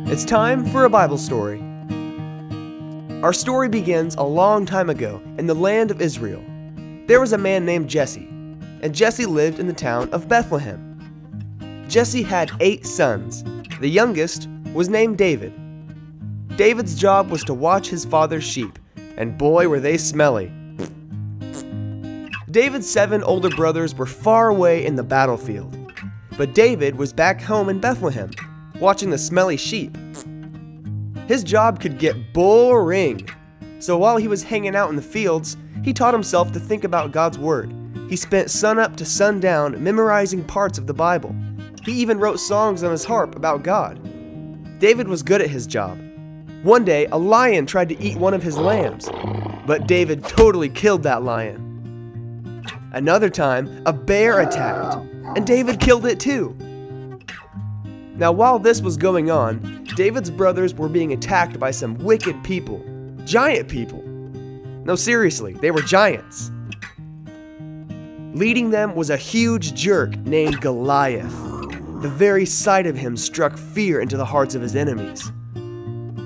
It's time for a Bible story. Our story begins a long time ago in the land of Israel. There was a man named Jesse, and Jesse lived in the town of Bethlehem. Jesse had 8 sons. The youngest was named David. David's job was to watch his father's sheep, and boy were they smelly. David's 7 older brothers were far away in the battlefield, but David was back home in Bethlehem, watching the smelly sheep. His job could get boring, so while he was hanging out in the fields, he taught himself to think about God's Word. He spent sunup to sundown memorizing parts of the Bible. He even wrote songs on his harp about God. David was good at his job. One day, a lion tried to eat one of his lambs, but David totally killed that lion. Another time, a bear attacked, and David killed it too. Now, while this was going on, David's brothers were being attacked by some wicked people. Giant people. No, seriously, they were giants. Leading them was a huge jerk named Goliath. The very sight of him struck fear into the hearts of his enemies.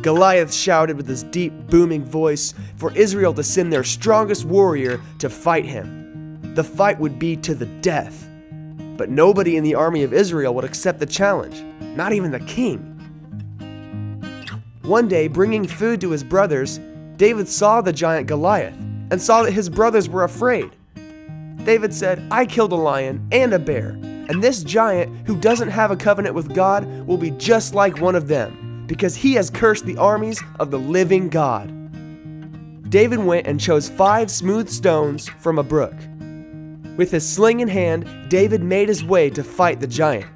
Goliath shouted with his deep, booming voice for Israel to send their strongest warrior to fight him. The fight would be to the death. But nobody in the army of Israel would accept the challenge, not even the king. One day, bringing food to his brothers, David saw the giant Goliath and saw that his brothers were afraid. David said, "I killed a lion and a bear, and this giant who doesn't have a covenant with God will be just like one of them, because he has cursed the armies of the living God." David went and chose 5 smooth stones from a brook. With his sling in hand, David made his way to fight the giant.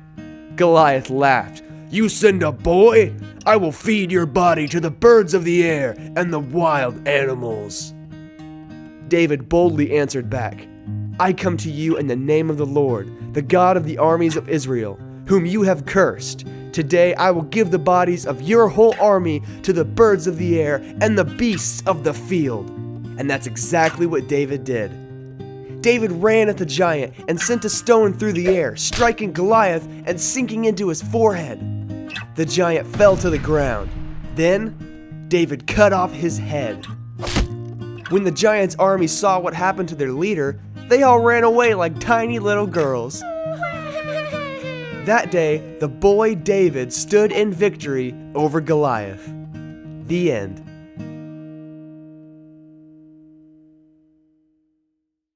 Goliath laughed. "You send a boy? I will feed your body to the birds of the air and the wild animals." David boldly answered back, "I come to you in the name of the Lord, the God of the armies of Israel, whom you have cursed. Today I will give the bodies of your whole army to the birds of the air and the beasts of the field." And that's exactly what David did. David ran at the giant and sent a stone through the air, striking Goliath and sinking into his forehead. The giant fell to the ground. Then, David cut off his head. When the giant's army saw what happened to their leader, they all ran away like tiny little girls. That day, the boy David stood in victory over Goliath. The end.